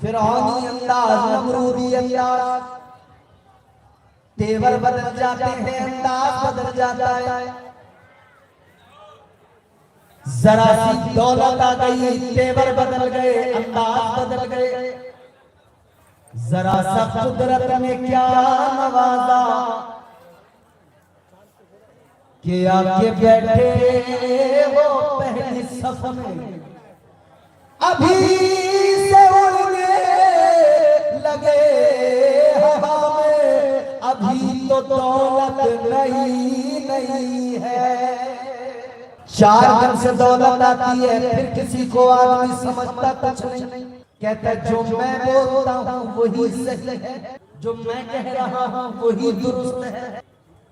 फिरौनी अंदाज, नमरूदी अंदाज, तेवर बदल जाते हैं, अंदाज बदल जाता है। जरा सी दौलत आ गई, तेवर बदल गए, अंदाज बदल गए। जरा सा कुदरत ने क्या नवाजा कि आके बैठे वो पहली सफ में, अभी से उड़ने लगे हवा में, अभी तो दौलत नहीं है। 4 दिन से दौलत आती है, फिर किसी को आदमी समझता कुछ नहीं। कहता है जो मैं बोलता हूँ वही सही है, जो मैं कह रहा हूँ वही दुरुस्त है।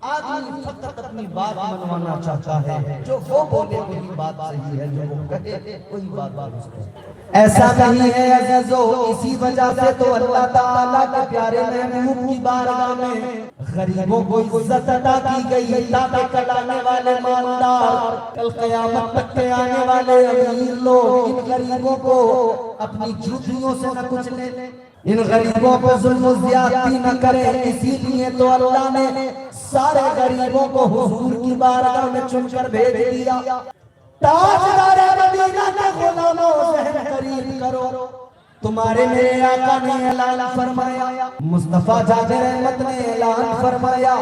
आदमी फकत अपनी बात मनवाना चाहता है, जो वो बोले वही बात सही है, जो वो कहे वही बात दुरुस्त है। ऐसा नहीं है अज़ीज़ो, इसी वजह से तो अल्लाह ताला के प्यारे महबूब की बारगाह में गरीबों को इज्जत अता की गई, ताकि कल आने वाले मालदार, कल क़यामत तक के आने वाले अमीर लोग इन गरीबों को अपनी झूठियों से न कुछ ले, इन गरीबों को जुल्म ज़्यादती न करे। इसीलिए तो अल्लाह ने सारे गरीबों को हुजूर की बारगाह में चुनकर भेज दिया। ताजदार मदीना के गुलामों से करीब करो, तुम्हारे मेरे आका ने ऐलान फरमाया, मुस्तफा जाबिर रहमत ने ऐलान फरमाया,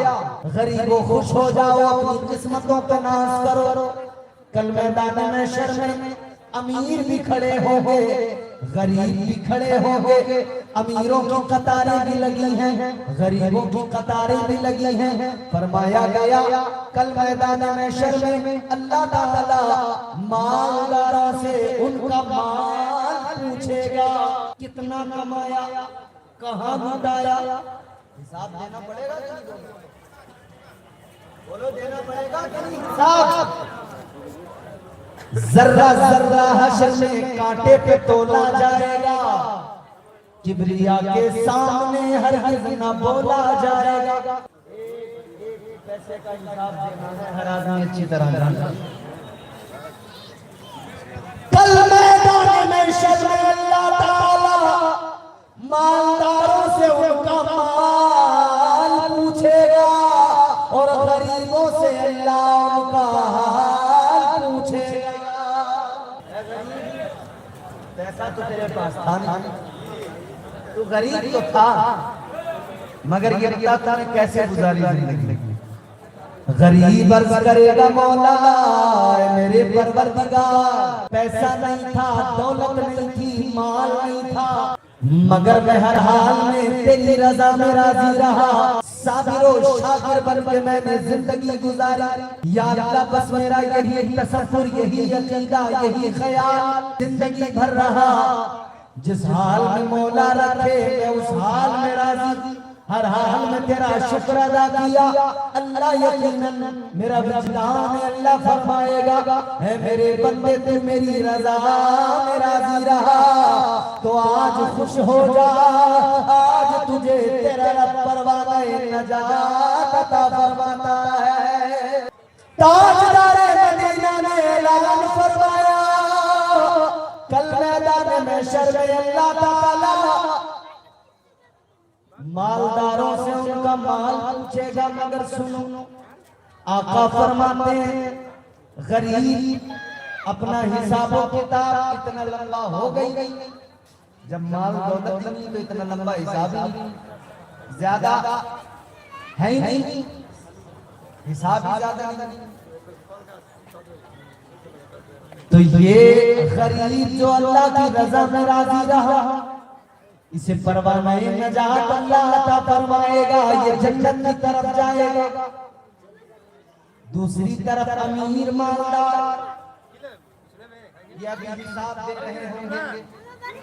गरीबों खुश हो जाओ, अपनी किस्मतों पे नाज करो। कल मैदान महशर में अमीर भी खड़े होंगे, गरीब भी खड़े होंगे। अमीरों की कतारें भी लगी हैं, गरीबों की कतारें भी लगी हैं। फरमाया गया कल मैदान महशर में अल्लाह ताला मालदारों से उनका माल पूछेगा, कितना कमाया, कहाँ लुटाया। हिसाब देना पड़ेगा कि नहीं? बोलो देना पड़ेगा कि नहीं हिसाब? जर्रा जर्रा हश्र में कांटे पे तोला जाएगा, किबरिया के सामने हरगिज़ न बोला जाएगा। एक पैसे का हिसाब देना है, हर आदमी अच्छी तरह जानता है। कल मैदान महशर में अल्लाह ताला मालदारों से उनका माल पूछेगा और गरीबों से अल्लाह उनका हाल पूछेगा। पैसा तो तेरे पास था, तू गरीब तो था, मगर ये बता तूने कैसे गुजारी जिंदगी। गरीब अर्ज करेगा मौला मेरे परवरदिगार, पैसा नहीं था, दौलत नहीं थी, माल नहीं था, मगर मैं हर हाल में तेरी रजा में राजी रहा। साबिरो शाकिर बन के मैंने जिंदगी गुजारी। या अल्लाह बस मेरा यही तसव्वुर, यही अकीदा, यही ख्याल जिंदगी भर रहा। जिस हाल में मौला रखे मैं उस हाल में राजी, हर हाल में तेरा शुक्र अदा किया। अल्लाह यकीनन मेरा विजदान अल्लाह फरमाएगा, है मेरे बंदे तू मेरी रजा में राजी रहा तो आज खुश हो जा, आज तुझे तेरा रब परवाना नजात अता फरमाता है। ताजदार मदीना ने ऐलान फरमाया, कल मैदान महशर में अल्लाह ताला मालदारों से उनका माल पूछेगा। मगर सुनो, आका फरमाते हैं गरीब अपना हिसाबो किताब इतना लंबा हो गई, जब माल दौलत नहीं तो इतना लंबा हिसाब ही नहीं, ज्यादा है ही नहीं, हिसाब ही ज्यादा नहीं। तो ये गरीब जो अल्लाह की रजा में राजी रहा, इसे परवाना नजात अल्लाह अता फरमाएगा, ये जन्नत की तरफ जाएगा। दूसरी तरफ अमीर मालदार ये अभी हिसाब दे रहे होंगे,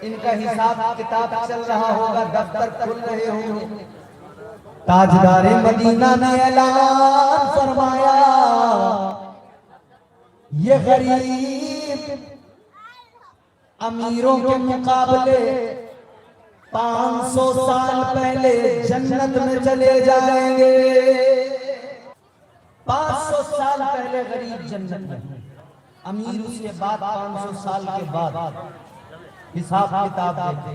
इनका हिसाब किताब चल रहा होगा, दफ्तर खुल रहे होंगे। ताजदार मदीना ने ऐलान फरमाया, ये गरीब अमीरों के मुकाबले 500 साल पहले जन्नत में चले जाएंगे। 500 साल पहले गरीब जन्नत में, अमीर उसके बाद 500 साल के बाद हिसाब किताब देते।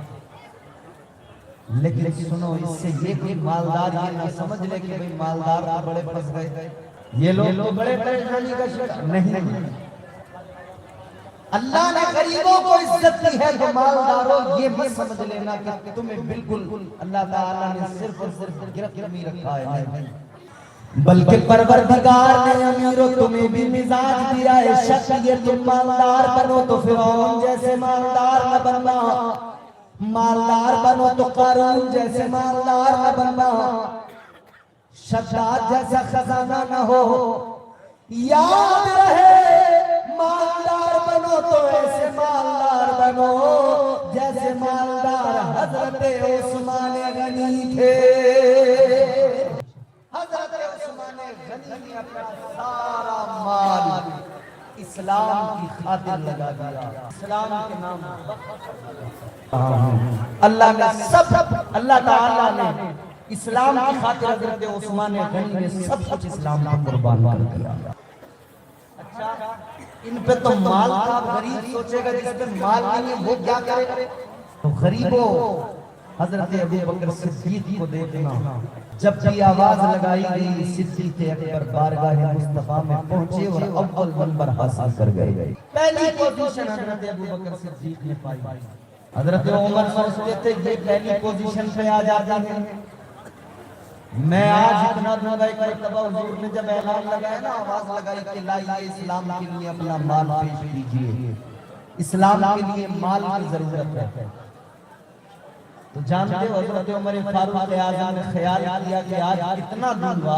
लेकिन सुनो, इससे ये कोई मालदार ये ना समझ ले कि भाई मालदार तो बड़े फंस गए, ये लोग तो बड़े परेशानी का शिकार नहीं। अल्लाह ने गरीबों को इज्जत दी है, तो मालदारों ये मत समझ लेना कि तुम्हें बिल्कुल अल्लाह ताला ने सिर्फ और सिर्फ गिरफ्त में रखा है, नहीं। बल्कि परवरदिगार ने अमीरों तुम्हें भी मिजाज दिया है। शक ये तुम मालदार बनो तो फिरौन जैसे मालदार न बनना, मालदार बनो तो कारून जैसे मालदार न बनना, शद्दाद जैसा खजाना न हो। याद रहे मालदार बनो तो ऐसे मालदार बनो जैसे मालदार हजरत उस्मान गनी थे। हजरत उस्मान गनी ने अपना सारा माल इस्लाम की खातिर लगा दिया, इस्लाम के नाम अल्लाह ने सब, अल्लाह ताला ने इस्लाम की खातिर हजरत उस्मान गनी ने सब कुछ इस्लाम का कुर्बान कर दिया। अच्छा, इन पे तो माल था, गरीब सोचेगा जिसपे माल नहीं है वो क्या करे। तो गरीबों, हजरत अबू बकर सिद्दीक को देखना, जब भी आवाज लगाई गई सिद्दीक अकबर बारगाह मुस्तफा में पहुंचे और अव्वल नंबर हासिल कर गए। पहली पोजीशन हजरत अबू बकर सिद्दीक ने पाई। हजरत उमर सोचते थे ये पहली पोजीशन पे आ जाते हैं। मैं आज इतना दूंगा, एक मरतबा हुजूर ने जब ऐलान लगाया ना, आवाज लगाई कि लाइए इस्लाम के लिए अपना माल पेश कीजिए, इस्लाम के लिए माल की जरूरत है। तो जानते हो हजरत उमर फारूक आज़म ने ख्याल किया कि आज इतना दूंगा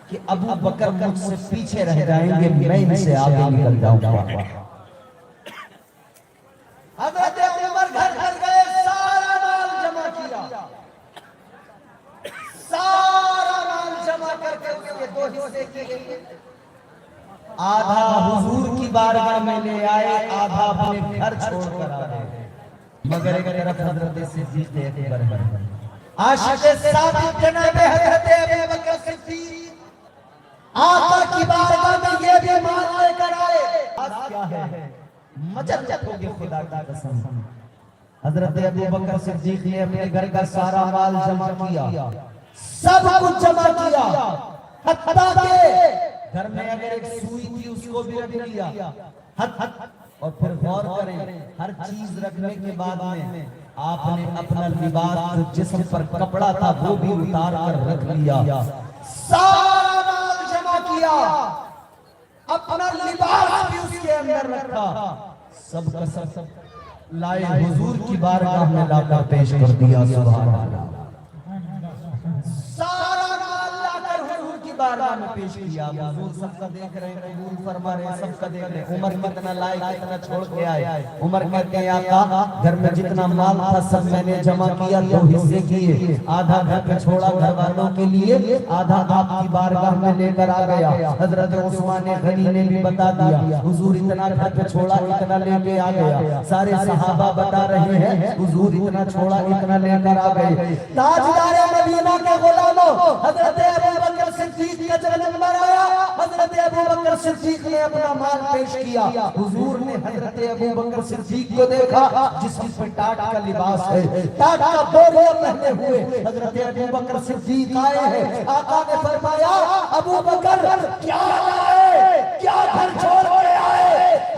कि अबू बकर मुझसे पीछे रह जाएंगे, मैं इनसे आगे निकल जाऊंगा। हजरत उमर घर घर गए, सारा माल जमा किया, सारा माल जमा करके उसके दो हिस्से किए। आधा हुजूर की बारगाह में ले आए, आधा अपने घर छोड़कर आ गए। मगर एक तरफ हजरत सिद्दीक अकबर, आशिक सादिक जनाब हजरत अबू बकर सिद्दीक आका की बारगाह में ये भी माल लेकर आए। आज क्या है, मजल होगी खुदा की कसम। हजरत अबू बकर सिद्दीक ने अपने घर का सारा माल जमा किया, सब कुछ जमा किया, हत्ता के घर में अगर एक सुई थी उसको भी रख लिया। और फिर गौर करें, हर चीज रखने के बाद में आपने अपना लिबास जो जिस्म पर कपड़ा था वो भी उतार कर रख लिया, सारा माल जमा किया, अपना लिबास भी उसके अंदर रखा, सब का सब लाए हुजूर की बारगाह में लाकर पेश कर दिया। सुभान अल्लाह, सारा माल लाकर हुजूर की बारगाह में पेश किया। हुजूर सबका देख रहे हैं, कबूल फरमा रहे हैं, सबका देख रहे हैं। उमर कितना लाए, कितना छोड़ के आए। उमर कहते हैं आका घर में जितना माल था सब मैंने जमा किया, दो हिस्से किए, आधा घर पे छोड़ा घर वालों के लिए, आधा आपकी बारगाह में लेकर आ गया। हजरत उस्मान गनी ने भी बता दिया, हुजूर इतना घर पे छोड़ा, इतना लेके आ गया। सारे सहाबा बता रहे हैं हुजूर इतना छोड़ा, इतना लेकर आ गए। ताजदार मदीना के गुलामों, हजरत अबू बकर सिद्दीक का जब नंबर आया, हजरत अबू बकर सिद्दीक ने अपना माल पेश किया। हुजूर ने हजरत अबू बकर सिद्दीक को देखा, जिसम पे टाट का लिबास है, टाट का बोरिया पहने हुए हजरत अबू बकर सिद्दीक आए हैं। आका ने फरमाया, अबू बकर क्या लाए, क्या घर छोड़ के आए?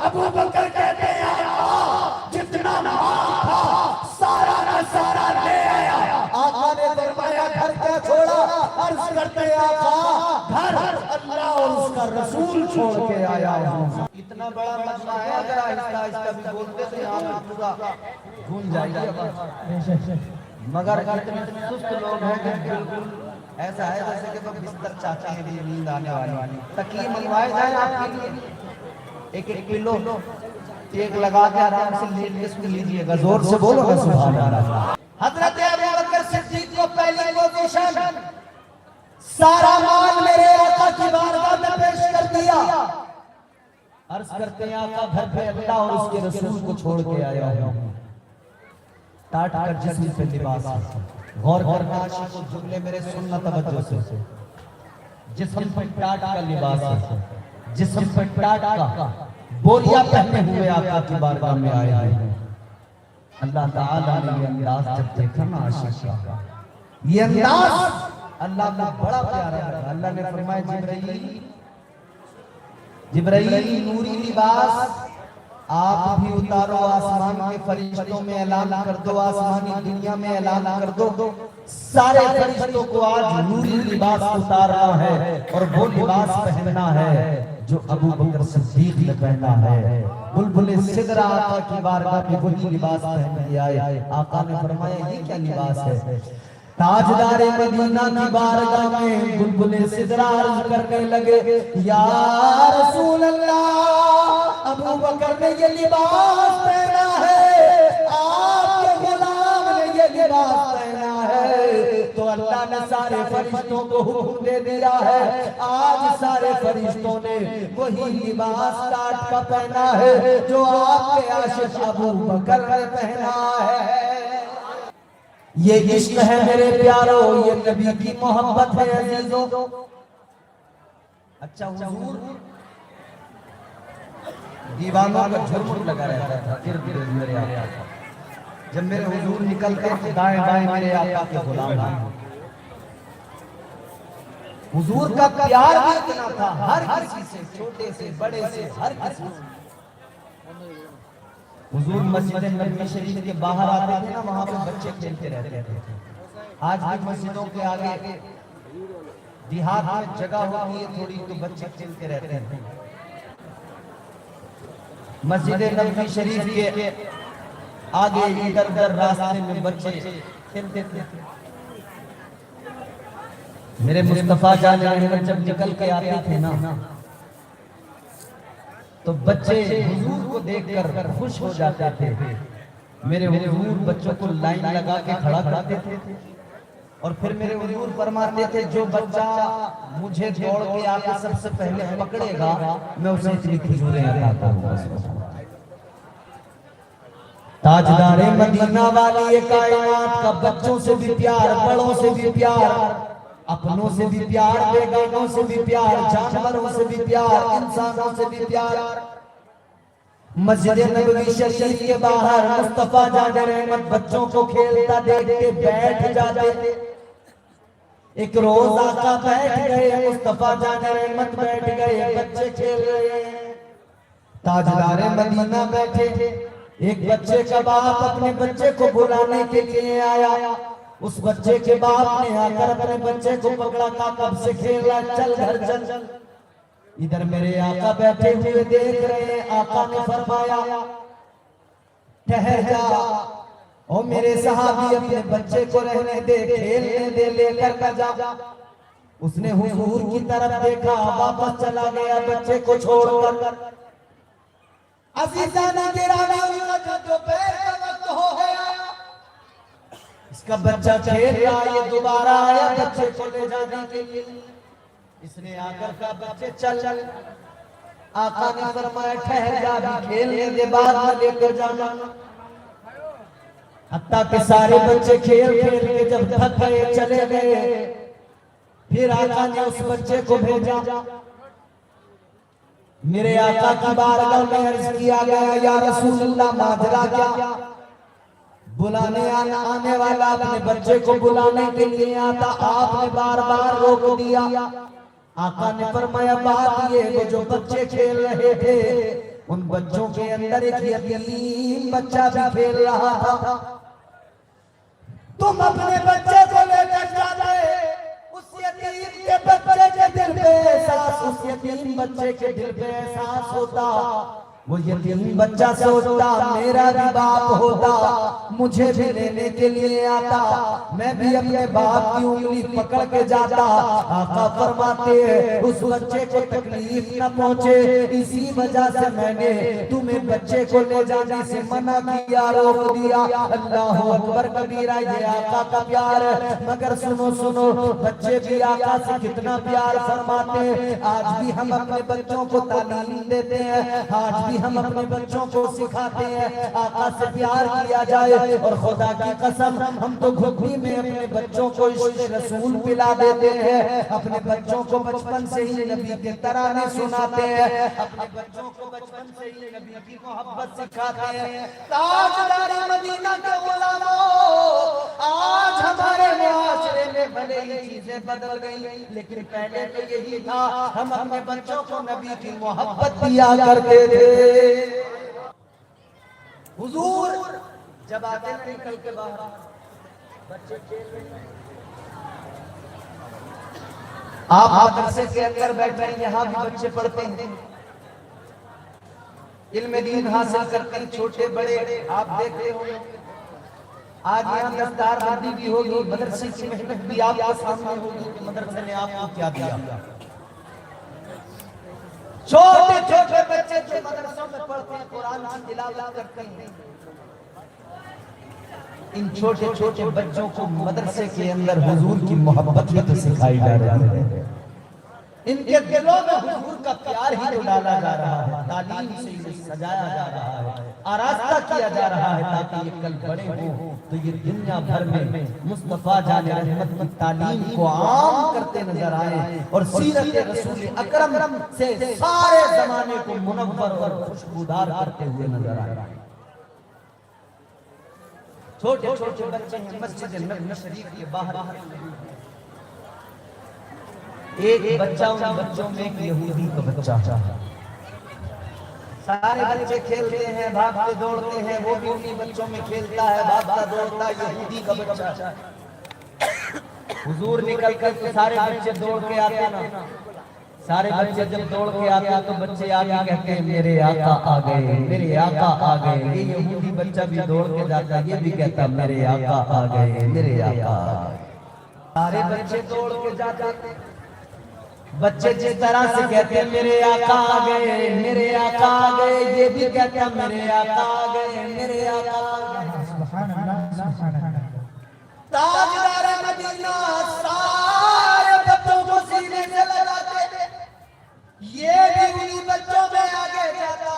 अबू बकर कहते हैं जितना माल था सारा ना सारा ले आया। आका ने फरमाया घर क्या छोड़ा? अर्ज करते आका घर अल्लाह और उसका रसूल छोड़ के आया हूं। इतना बड़ा मसला है, अगर आहिस्ता आहिस्ता भी बोलते तो यहाँ पूरा गूंज जाएगी। मगर इतने सुस्त लोग हैं कि बिल्कुल ऐसा है जैसे कि वो बिस्तर चाहते हैं भी नींद आने वाली। तकिए मंगवाए जाए आपके लिए, एक एक पिलो एक लगा के आराम से लेट के सुन लीजिएगा, जोर से बोलो ना सुभान अल्लाह। हजरत अबू बकर सिद्दीक को पहली पोजीशन, सारा माल मेरे आका की बारगाह में पेश कर दिया। अर्ज करते हैं आका घर पे अल्लाह और उसके रसूल को छोड़ के आया हूं, टाट कर जिस्म पे लिबास। गौर करना आशिकों, जुमले मेरे सुनना तवज्जो से। जिस्म पे टाट का लिबास है, जिस्म पे टाट का बोरिया पहने हुए आका की बारगाह में आए हैं। अल्लाह ताला ने ये अंदाज जब देखा ना आशिक का, ये अंदाज अल्लाह को बड़ा प्यारा लगा। अल्लाह ने फरमाया जिब्राइल नूरी लिबास आप भी उतारो, आसमान के फरिश्तों में ऐलान कर दो, आसमानी दुनिया में ऐलान कर दो, सारे फरिश्तों को आज नूरी लिबास उतारना है और वो लिबास पहनना है जो अबू बकर सिद्दीक ने पहना है। बुलबुल सिदरा आका की बारगाह में वही लिबास पहन के आए। आका ने फरमाया ये क्या लिबास है? ताजदारे मदीना की बारगाह में बुलबुल सिदरा अर्ज करने लगे, या रसूल अल्लाह, अबू बकर ने ये लिबास पहना है, आपके गुलाम ने ये लिबास पहना है, तो अल्लाह ने सारे फरिश्तों को हुक्म दे दिया है, आज सारे फरिश्तों ने वही लिबास काट का पहना है जो आपके आशिक अबू बकर ने पहना है। ये इश्क है मेरे प्यारो, ये नबी की मोहब्बत है अजीजों। अच्छा हुजूर दीवानों का झुरमुट लगा रहता था इर्द गिर्द मेरे आका। जब मेरे हुजूर निकलते थे दाएं बाएं मेरे आका के गुलाम हैं। हुजूर का प्यार भी इतना था, हर किसी से, छोटे से बड़े से, हर किसी से। हुजूर मस्जिद नबवी शरीफ के बाहर आते थे ना, वहां पे बच्चे खेलते रहते थे। आज भी मस्जिदों के आगे देहात में जगह होती है थोड़ी, तो बच्चे खेलते रहते हैं। मस्जिद नबवी शरीफ के आगे इधर उधर रास्ते में बच्चे खेलते थे। मेरे मुस्तफा जान जब निकल के आते थे ना, तो बच्चे हुजूर को देखकर खुश हो जाते थे। मेरे हुजूर बच्चों को लाइन लगा के खड़ा करते थे और फिर मेरे हुजूर फरमाते थे, जो बच्चा मुझे दौड़ के आके सबसे पहले पकड़ेगा मैं उसे इतनी खजूरें अता करूंगा। ताजदारे मदीना वाली कायनात का बच्चों से भी प्यार, बड़ों से भी प्यार, अपनों से भी प्यार, बेगानों से भी प्यार, जानवरों से भी प्यार, इंसानों से भी प्यार। मस्जिद नबवी शरीफ के बाहर मुस्तफा जान रहमत बच्चों को खेलता देख के बैठ जाते। एक रोज आका बैठ गए, मुस्तफा जान रहमत बैठ गए, बच्चे खेल रहे हैं। ताजदारे मदीना बैठे, एक बच्चे का बाप अपने बच्चे को बुलाने के लिए आया। उस बच्चे के बाप ने आकर अपने बच्चे को पकड़ा, का कब से खेल रहा, चल घर चल। इधर मेरे आका बैठे हुए देख रहे हैं। आका ने फरमाया, ठहर जा ओ मेरे सहाबी, अपने बच्चे को रहने दे, खेलने दे, लेकर जा। उसने हुजूर की तरफ देखा, वापस चला गया बच्चे को छोड़कर। अजीज़ाना गिराना दोपहर का वक्त हो गया, इसका बच्चा खेल रहा, ये दोबारा आया बच्चे को ले जाने के लिए। इसने आकर का बच्चे चल। आका ने फरमाया, ठहर जा, खेलने के बाद में लेकर जाना। हत्ता के सारे बच्चे खेल खेल के जब थक गए, चले गए, फिर आका ने उस बच्चे को भेजा। मेरे आका की बारगाह में अर्ज किया गया, या रसूलुल्लाह माजरा क्या? बुलाने आने वाला अपने बच्चे को बुलाने के लिए आता, आपने बार बार रोक दिया। आका ने फरमाया, बात ये वो जो बच्चे खेल रहे थे, उन बच्चों के अंदर एक यतीम बच्चा भी खेल रहा था। तुम अपने बच्चे को लेकर जाते, उस यतीम के बच्चे के दिल पे एहसास, उस यतीम बच्चे के दिल पे एहसास होता, वो यतीम बच्चा सोचता मेरा भी बाप होता, मुझे भी लेने के लिए आता, मैं भी अपने बाप की उंगली पकड़ के जाता। आका फरमाते हैं, उस बच्चे को तकलीफ न पहुंचे, इसी वजह से मैंने तुम्हें बच्चे को ले जाने से मना किया, रोक दिया। अल्लाह अकबर कबीरा, ये आका का प्यार है। मगर सुनो सुनो, बच्चे भी आका से कितना प्यार फरमाते हैं। आज भी हम अपने बच्चों को तालीम देते हैं, आज भी हम अपने बच्चों को सिखाते हैं आका से प्यार किया जाए, और खुदा की कसम हम तो घुघरी में अपने बच्चों को इश्क़ रसूल पिला देते हैं, अपने बच्चों को बचपन से ही नबी के तराने सुनाते हैं, अपने बच्चों को बचपन से ही नबी की मोहब्बत सिखाते हैं। ताजदार मदीना के गुलामों, आज हमारे मुआशरे में भले ही चीजें बदल गई, लेकिन पहले तो यही था, हम अपने बच्चों को नबी की मोहब्बत दिया करते थे। हुजूर जब आते ना निकल के बाहर, बच्चे खेल रहे हैं, आप मदरसे के अंदर बैठे हैं, यहाँ भी बच्चे पढ़ते हैं, इल्म दीन हासिल करते हैं, छोटे बड़े आप देखते होंगे। आज यहाँ दफ्तार बंदी भी होगी, मदरसे की मेहनत भी आपके सामने होगी कि मदरसे ने आपको क्या दिया। छोटे छोटे बच्चे जो मदरसों में पढ़ते हैं, कुरान की तिलावत करते हैं, इन छोटे छोटे बच्चों को मदरसे के अंदर हुजूर की मोहब्बत ही तो सिखाई जा रही है, इनके दिलों में हुजूर का प्यार ही तो डाला जा रहा है, तालीम से इसे सजाया जा रहा है, आरास्ता किया जा रहा है, ताकि ये कल बड़े हो तो ये दुनिया भर में मुस्तफा जाने रहमत की तालीम को आम करते नजर आए, और सीरत रसूल अकरम से सारे जमाने को मुनव्वर और खुशबूदार करते हुए नजर आए। छोटे छोटे बच्चे हैं मस्जिद नबवी शरीफ के बाहर, एक बच्चा उन बच्चों में एक यहूदी का बच्चा, सारे बच्चे खेलते हैं, भागते दौड़ते हैं, वो भी उन्हीं बच्चों में खेलता है, भागता दौड़ता यहूदी का बच्चा। हुजूर निकल कर तो सारे बच्चे दौड़ के आते ना, सारे बच्चे जब दौड़ के आते तो बच्चे आगे कहते हैं मेरे आका आ गए, मेरे आका आ गए। ये यहूदी बच्चा भी दौड़ के जाता, ये भी कहता मेरे आका आ गए, मेरे आका आ गए। सारे बच्चे दौड़ के जाते, बच्चे जिस तरह से कहते हैं मेरे आका आ गए, मेरे आका आ गए, ये भी कहता मेरे आका आ गए, मेरे आका आ गए। सुभान अल्लाह, सुभान अल्लाह। ताजदार मदीना सारे बच्चों को सीने से लगाते, ये भी उन्हीं बच्चों में आगे जाता,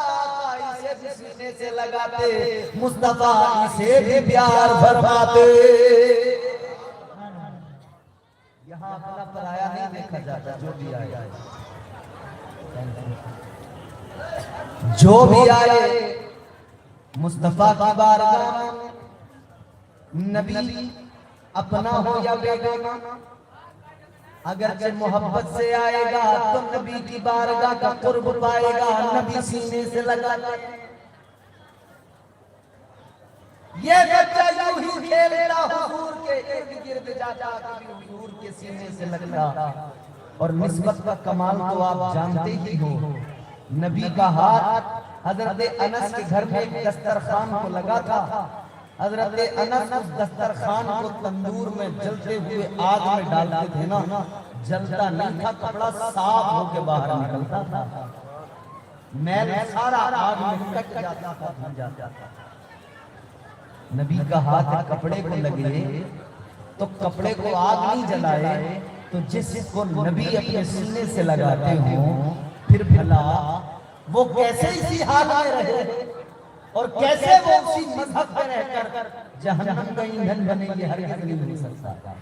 इसे भी सीने से लगाते, मुस्तफा इसे भी प्यार फरमाते। यहाँ अपना पराया नहीं देखा जाता, जो भी आए, जो भी आए मुस्तफा की बारगाह में, नबी अपना हो या बेगाना, अगर जब मोहब्बत से आएगा तो नबी की बारगाह का कुर्ब पाएगा, नबी सीने से लगाना। ये बच्चा यूं ही खेलता हुजूर के इर्द गिर्द जाता, कभी हुजूर के सीने से लगता। और निस्बत का कमाल तो आप जानते ही हो, नबी का हाथ हजरत अनस के घर में एक दस्तरखान को लगा था, हजरत अनस उस दस्तरखान को तंदूर में जलते हुए आग में डालते थे ना, जलता नहीं था, कपड़ा साफ होके बाहर निकलता था, मैल सारा आग में कट जाता था, भन जाता था। नबी का हाथ कपड़े को लगे तो कपड़े को आग नहीं जलाए, तो जिसको नबी अपने सीने से लगाते हो, फिर भला वो कैसे इसी हाल में रहे और कैसे वो उसी मजहब में रहकर जहन्नम का ईंधन बने, ये हरगिज़ नहीं हो सकता।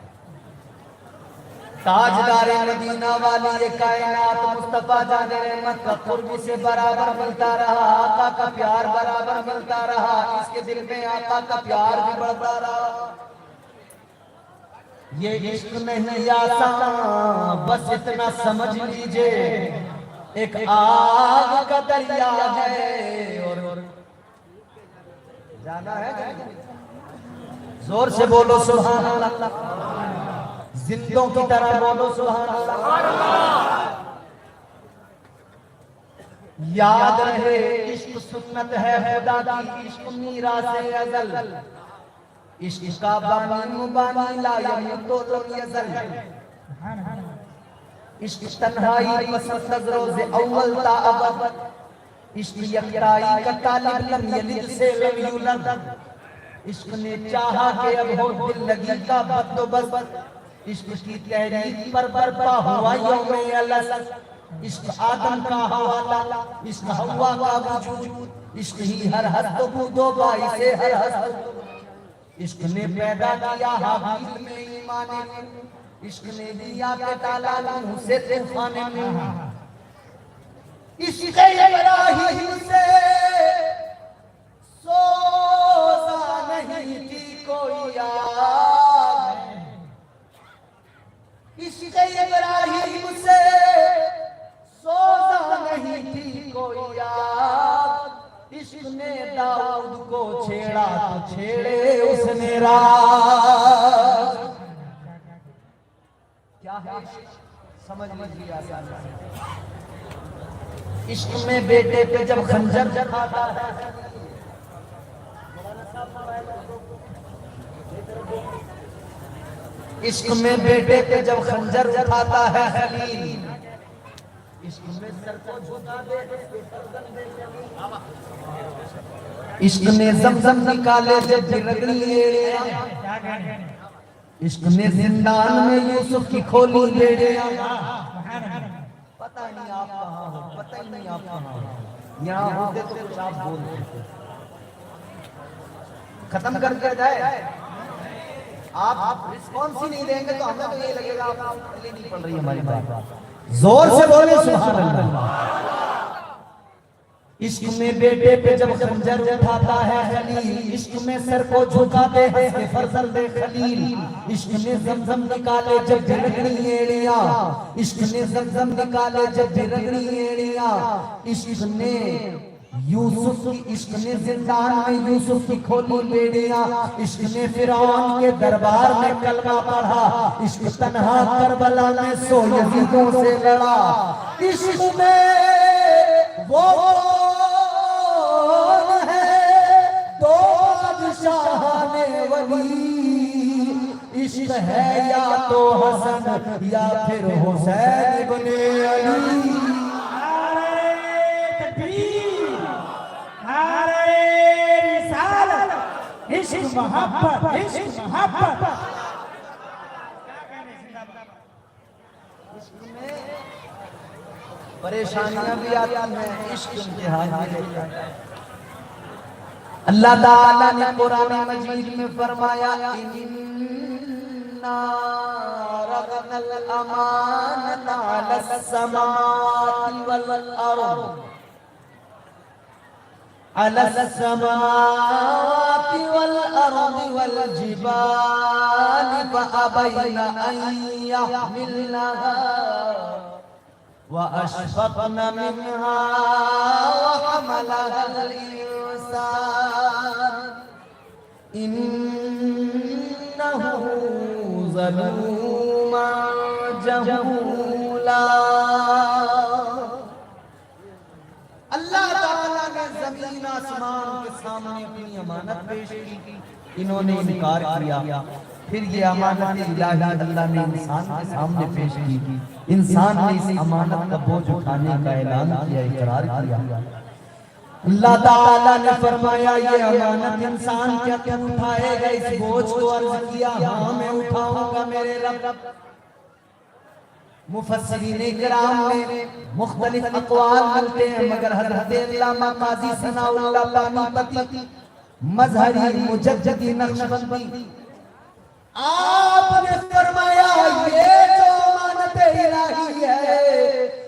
ताजदारे मदीना वाली ये कायनात मुस्तफा जाने रहमत का कुर्ब से बराबर मिलता रहा, आका का प्यार बराबर मिलता रहा, इसके दिल में आका का प्यार भी बढ़ता रहा। ये इश्क नहीं आसान, बस इतना समझ लीजिए, एक आग का दरिया है और जाना है। जोर से बोलो सुभान अल्लाह, जिंदों की तरह बोलो सुभान अल्लाह। याद रहे इश्क सुन्नत है खुदा की, इश्क मीरासे अज़ल, इश्क का बानी बानी ला यमुतो लम यज़ल, इश्क तन्हाई पसंद रोज़े अव्वल ता अबद, इश्क यकताई का तालिब लम यलिद से लम यूलद, इश्क ने चाहा कि अब हो दिल लगी का बदोबस्त, इश्क की तहरीक पर बरपा हुआ यौम अलस, इश्क आदम का हवाला, इश्क हवा का वजूद, इश्क ही हर हस्त कूदो बाई से हर हस्त। इश्क ने पैदा किया हाबील में ईमान, इश्क ने दिया के ताला नूह से तूफान में। इश्क इब्राहिम से सोजा नहीं थी कोई याद, इश्क इब्राहिम से सोजा नहीं थी कोई याद। इश्क ने दाऊद को छेड़ा तो छेड़े उसने राज। क्या है समझ लीजिए आसान। इश्क में बेटे पे जब खंजर खाता है, इश्क में बेटे पे जब खंजर उठाता है खलील, इश्क में सर को झुका दे, इश्क ने जमजम निकाले जब रगड़ी एड़ियां, इश्क ने जिंदान में यूसुफ की खोली बेड़ियां। पता नहीं आप कहाँ हो, पता ही नहीं आप कहाँ हो, यहाँ होते तो कुछ आप बोलते। खत्म कर दिया जाए, आप रिस्पॉन्स ही नहीं देंगे तो हमें तो ये लगेगा आप नहीं पड़ रही हमारी बात। जोर से बोले सुभान अल्लाह। इश्क में बेटे पे जब खंजर उठाता है खलील, इश्क में सर को झुकाते हैं फर्जंद खलील। इश्क ने जमजम निकाले जब रगड़ी एड़ियां, इश्क ने जमजम निकाले जब रगड़ी एड़ियां। इश्क ने यूसुफ की, इश्क ने जिंदान में यूसुफ की खोली बेड़ियां। इश्क ने फिरौन के दरबार में कलमा पढ़ा, इश्क तन्हा करबला में सो यजीदों से लड़ा। इश्क में वो है दो बादशाहाने वली, इश्क है या तो हसन या फिर हुसैन इब्ने अली। इश्क मोहब्बत, इश्क मोहब्बत। इश्क में परेशानियां भी आती हैं, इश्क इम्तिहान भी लेता है। अल्लाह ताला ने कुरान मजीद में फरमाया इन्ना रदनल अमानता अलस समाति वल अर्द अलस समाति वल अर्द वल जिबाल फअबैना अन यहमिलनहा वअशफक़न मिन्हा वहमलहल इंसान इन्नहु ज़लूमुन जहूला। अल्लाह ताला ने ज़मीन आसमान के सामने अपनी अमानत पेश की, इन्होंने इनकार किया। फिर ये अमानत इलाही अल्लाह ने इंसान के सामने पेश की। इंसान ने इस अमानत का बोझ उठाने का ऐलान किया, इकरार किया। अल्लाह ताला ने फरमाया ये अमानत इंसान क्या तू उठाएगा इस बोझ को? अर्ज़ किया हाँ मैं उठाऊंगा मेरे रब। मुफस्सिरीन इकराम में मुख्तलिफ अक़वाल मिलते हैं, मगर हज़रत अल्लामा क़ाज़ी सनाउल्लाह पानीपती मज़हरी मुजद्दिदी नक्शबंदी आपने फरमाया ये जो अमानत इलाही है,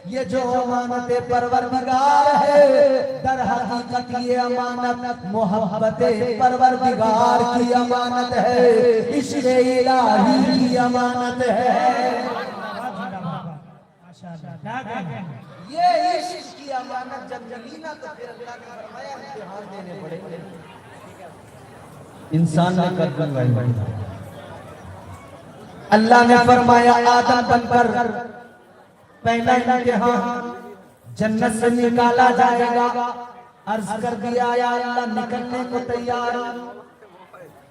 ये जो अमानत परवरदिगार है, दर हकीकत ये अमानत मोहब्बत परवरदिगार की अमानत है, इश्क़ इलाही की अमानत है। ये इश्क़ की अमानत जब मिली ना तो फिर अल्लाह ने फरमाया इम्तिहान देने पड़ेंगे। इंसान ने कर दूंगा। अल्लाह ने फरमाया आदम बनकर पहला इम्तिहान जन्नत से निकाला जाएगा। अर्ज कर दिया या अल्लाह निकलने को तैयार।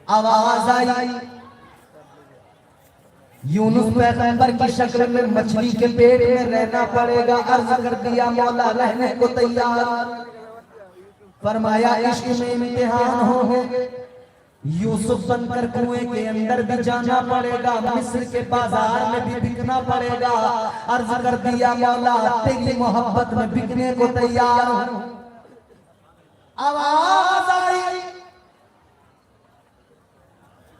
आवाज आई यूनुस पैगंबर की शक्ल में मछली के पेट में रहना पड़ेगा। अर्ज कर दिया मौला रहने को तैयार। फरमाया इश्क में इम्तिहान होंगे, यूसुफ बनकर कुएं के अंदर भी जाना पड़ेगा, मिस्र के बाजार में भी बिकना पड़ेगा। अर्ज कर दिया मौला तेरी मोहब्बत में बिकने को तैयार हूं। आवाज आई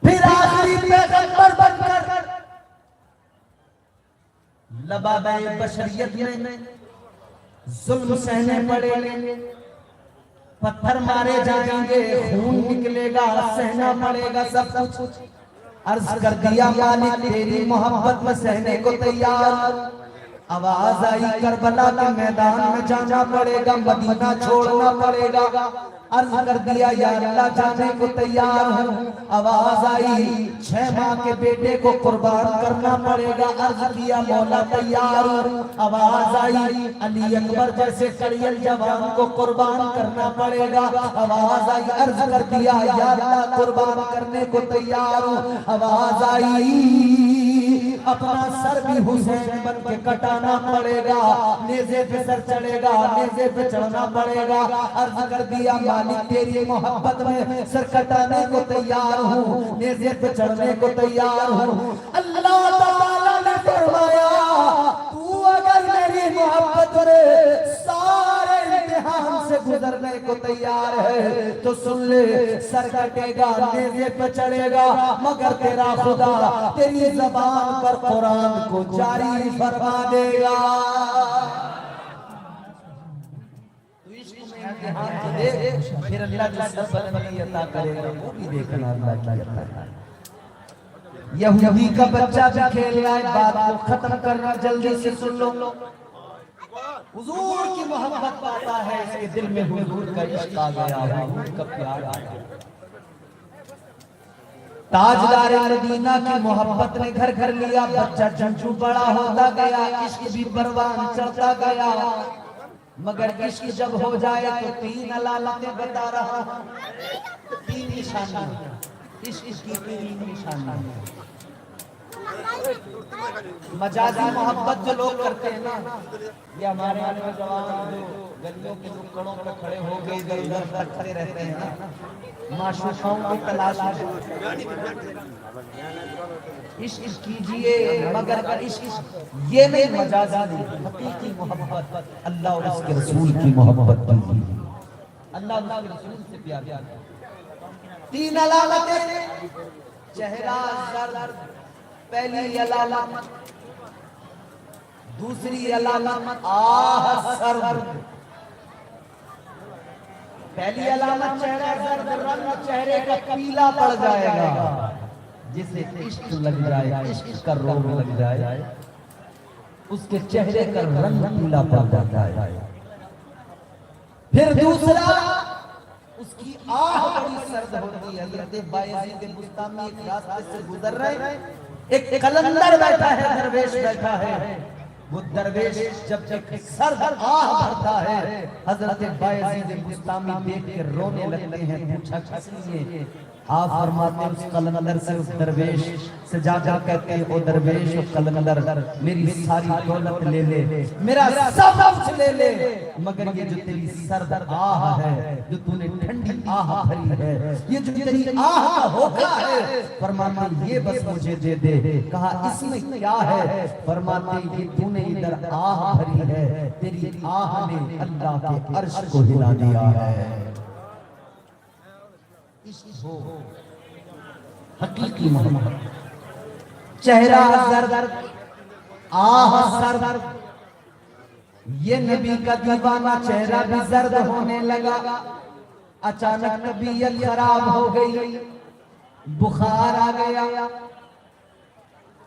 फिर आखिरी पैगंबर बनकर लबाबे बशरियत में जुल्म सहने पड़ेंगे, पत्थर मारे जाएंगे, खून निकलेगा, सहना पड़ेगा सब कुछ। अर्ज कर दिया मालिक तेरी मोहब्बत में सहने को तैयार। आवाज आई करबला के मैदान में जाना पड़ेगा, मदीना छोड़ना पड़ेगा। अर्ज कर दिया या अल्लाह जाने को तैयार हूँ। आवाज आई 6 माह के बेटे को कुर्बान करना पड़ेगा। अर्ज किया मौला तैयार हूँ। आवाज आई अली अकबर जैसे कड़ियल जवान को कुर्बान करना पड़ेगा। आवाज आई अर्ज कर दिया या अल्लाह कुर्बान करने को तैयार हूँ। आवाज आई अपना सर भी हुसैन बन के कटाना पड़ेगा, नेज़े पे सर चढ़ेगा, नेज़े पे चढ़ना पड़ेगा। अर्ज कर दिया मालिक तेरी मोहब्बत में सर कटाने को तैयार हूँ, नेज़े पे चढ़ने को तैयार हूँ। अल्लाह ताला ने फरमाया तू अगर मेरी मोहब्बत में सारे इम्तिहान से गुजरने को तैयार है तो सुन ले, सर कटेगा, नेज़े पे चढ़ेगा, मगर तेरा खुदा तेरी ज़बान पर कुरान को जारी फरमा देगा। तो इश्क में इम्तिहान तो दे, फिर अल्लाह जो सब बदली अता करेगा वो भी देखना अल्लाह की अता है। यहूदी का बच्चा भी खेल रहा है, बात को खत्म करना जल्दी से सुन लो। हुजूर की मोहब्बत पाता है, इसके दिल में हुजूर का इश्क आ गया, हुजूर का प्यार आ गया। ताजदार मदीना की मोहब्बत ने घर घर लिया, बच्चा चंचू बड़ा होता गया, इश्क भी परवान चढ़ता गया। मगर इश्क जब हो जाए तो 3 अलामतें बता रहा हूं, 3 निशानियां इश्क की 3 निशानियां। मजाजी मोहब्बत जो लोग करते हैं ना, ये हमारे नौजवान जो गलियों के नुक्कड़ों पर खड़े हो गए इधर उधर भटकते रहते हैं ना, माशूकाओं की तलाश में इश्क कीजिए, मगर इश्क ये नहीं मजाजी हकीकी मोहब्बत अल्लाह और उसके रसूल की मोहब्बत कीजिए, अल्लाह और उसके रसूल से प्यार। 3 अलामतें, चेहरा जर्द, पहली अलामत, दूसरी अलामत आह सर्द। पहली अलामत चेहरा सर्द, रंग चेहरे का पीला पड़ जाएगा, जिसे इश्क लग जाए, इश्क का रोग लग जाए, उसके चेहरे का रंग पीला पड़ जाता है। फिर दूसरा उसकी आह बड़ी सर्द होती है। हज़रत बायज़ीद बुस्तामी एक रास्ते से गुजर रहे, एक कलंदर बैठा है, दरवेश बैठा है। वो दरवेश जब जब सर्द आह भरता है, हजरत बायज़ीद बुस्तामी देख के रोने लगते हैं। पूछा किस लिए? आप फरमाते उस कलंदर से, उस दरवेश से जा कहते हैं ओ दरवेश ओ कलंदर मेरी सारी दौलत ले ले, मेरा सब कुछ ले ले, मगर ये जो तेरी सर्द आह है, जो तूने ठंडी आह भरी है, ये जो तेरी आह का होका है, फरमाते ये बस मुझे दे दे। कहा इसमें क्या है? फरमाते ये तूने इधर आह भरी है, तेरी आह ने अल्लाह के अर्श को हिला दिया है। हकीकी मोहब्बत, चेहरा जर्द, आह सर्द। ये नबी का दीवाना चेहरा भी जर्द होने लगा। अचानक तबीयत खराब हो गई, बुखार आ गया,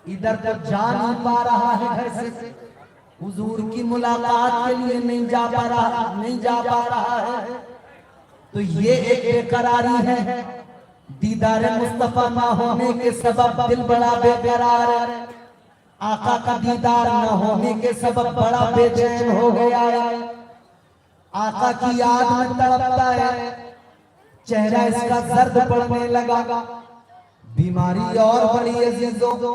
इधर तो जा नहीं पा रहा है घर से, हुजूर की मुलाकात के लिए नहीं जा पा रहा है। तो ये एक बेकरारी है, दीदार मुस्तफा ना होने के सबब दिल बड़ा बेकरार है, आका का दीदार न होने के सबब बड़ा बेचैन हो गया है, आका की याद में तड़पता है, चेहरा इसका दर्द पड़ने लगा। बीमारी और बड़ी अजीजों,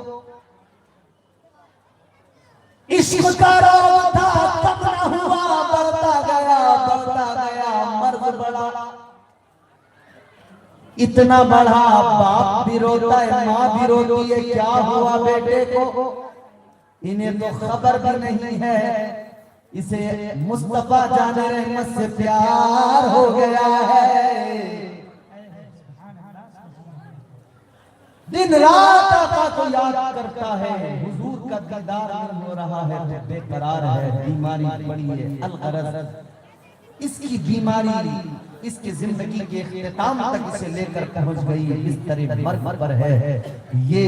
इश्क का रोग था कब न हुआ, बढ़ता गया, मर्द बड़ा। इतना बड़ा बाप भी रोता है, माँ भी रोती है, क्या हुआ बेटे को? इन्हें तो खबर भी नहीं है। इसे मुस्तफा जाने रहमत से प्यार हो गया है। दिन रात आका को याद करता है, हुजूर का दीदार नहीं हो रहा है तो बेकरार है, बीमारी पड़ी है अल-गरज। इसकी बीमारी इसकी जिंदगी के इख्तिताम तक इसे लेकर पहुंच गई, इस तरह मर्ग पर है। ये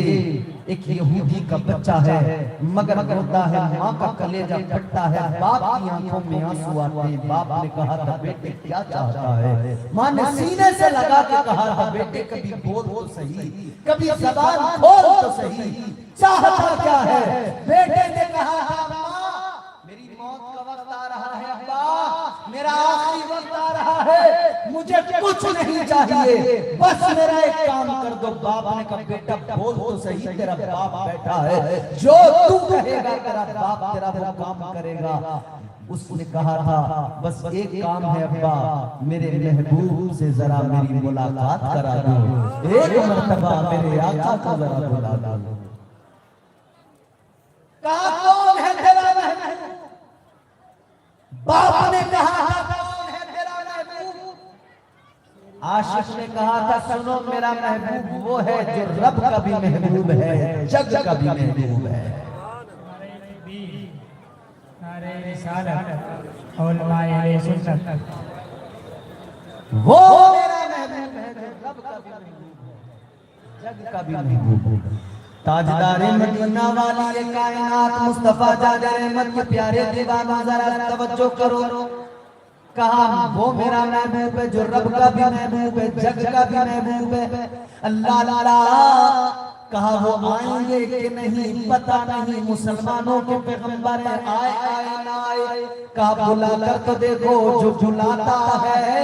एक यहूदी का बच्चा है, मगर होता है माँ का कलेजा फटता है, बाप की आंखों में आंसू आते हैं। बाप ने कहा था बेटे क्या चाहता है? माँ ने सीने से लगा के कहा था बेटे कभी बोल तो सही, कभी ज़बान खोल तो सही, चाहता क्या है? बेटे ने कहा था माँ मेरी मौत का वक्त आ रहा है, अब्बा मेरा आखिरी वक्त आ रहा है, मुझे कुछ नहीं चाहिए, बस मेरा एक काम कर दो। बाप ने कहा बेटा बोल तो सही, तेरा बाप बैठा है, जो तू कहेगा तेरा बाप तेरा वो काम करेगा। उसने कहा था बस एक काम है अब्बा, मेरे महबूब से जरा मेरी मुलाकात करा दो, एक मर्तबा मेरे आका को जरा बुला दो। कहा कौन है तेरा महबूब? बाप ने कहा था कौन है तेरा महबूब? आशिक ने कहा था सुनो मेरा महबूब वो है जो रब का भी महबूब है, जग का भी महबूब है। वो मेरा महबूब है जो रब का भी महबूब है, जग का भी महबूब है। ताजदारे मदीना वाली कायनात मुस्तफा जाने रहमत के प्यारे दीवाना जरा तवज्जो करो। कहा वो मेरा महबूब है जो रब का भी महबूब है, जग का भी महबूब है। अल्लाह अल्लाह कहा वो आएंगे कि नहीं पता नहीं, मुसलमानों के पैगंबर आए आए ना आए। कहा बुला कर तो देखो, जो बुलाता है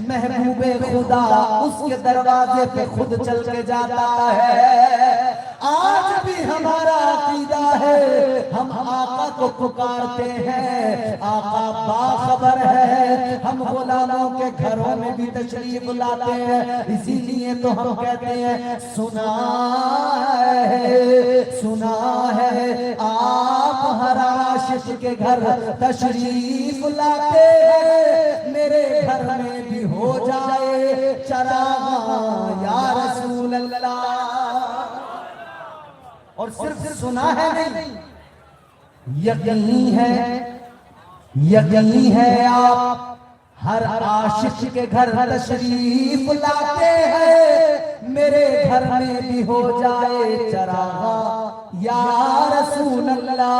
महबूबे खुदा उसके दरवाजे पे खुद चल के जाता है। आज भी हमारा अकीदा है, हम आका को पुकारते हैं, आका बाखबर है, हम गुलामों के घरों में भी तशरीफ लाते हैं। इसीलिए तो हम कहते हैं सुना है आप हर आशिक के घर तशरीफ लाते हैं, मेरे घर में भी हो जाए चरागा या रसूल अल्लाह। और सिर्फ सुना है नहीं, यकीनी है आप हर आशिक के घर तशरीफ लाते हैं, मेरे घर में भी हो जाए चरागा या रसूल अल्लाह।